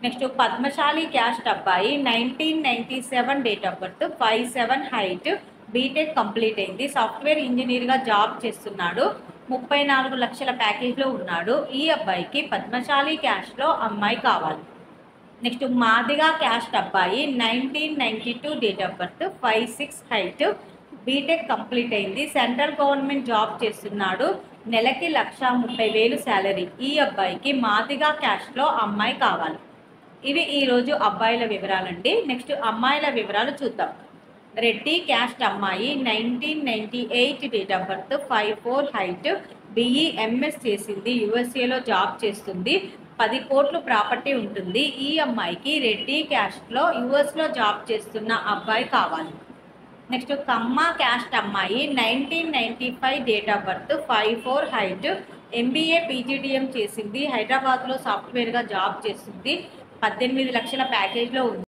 Next Padmashali caste అబ్బాయి 1997 date of birth, 5'7" height, BTech complete అయింది, software ఇంజనీర్గా జాబ్ చేస్తున్నాడు, 34 లక్షల ప్యాకేజ్లో ఉన్నాడు. ఈ అబ్బాయికి పద్మశాలి క్యాస్ట్లో అమ్మాయి కావాలి. నెక్స్ట్ మాదిగా క్యాస్ట్ అబ్బాయి 1992 date of birth, 5'6" height, BTech complete అయింది, సెంట్రల్ గవర్నమెంట్ జాబ్ చేస్తున్నాడు, నెలకి 1,30,000 శాలరీ. ఈ అబ్బాయికి మాదిగా క్యాస్ట్లో అమ్మాయి కావాలి. ఇవి ఈరోజు అబ్బాయిల వివరాలండి. నెక్స్ట్ అమ్మాయిల వివరాలు చూద్దాం. రెడ్డి క్యాస్ట్ అమ్మాయి 1998 date of birth, 5'4" height, BE MS చేసింది, యుఎస్ఏలో జాబ్ చేస్తుంది, 10 కోట్లు ప్రాపర్టీ ఉంటుంది. ఈ అమ్మాయికి రెడ్డి క్యాస్ట్లో యుఎస్లో జాబ్ చేస్తున్న అబ్బాయి కావాలి. నెక్స్ట్ కమ్మ క్యాస్ట్ అమ్మాయి 1995 date of birth, 5'4" height, MBA PGDM చేసింది, హైదరాబాద్లో సాఫ్ట్వేర్గా జాబ్ చేస్తుంది, 18 లక్షల ప్యాకేజ్లో ఉంది.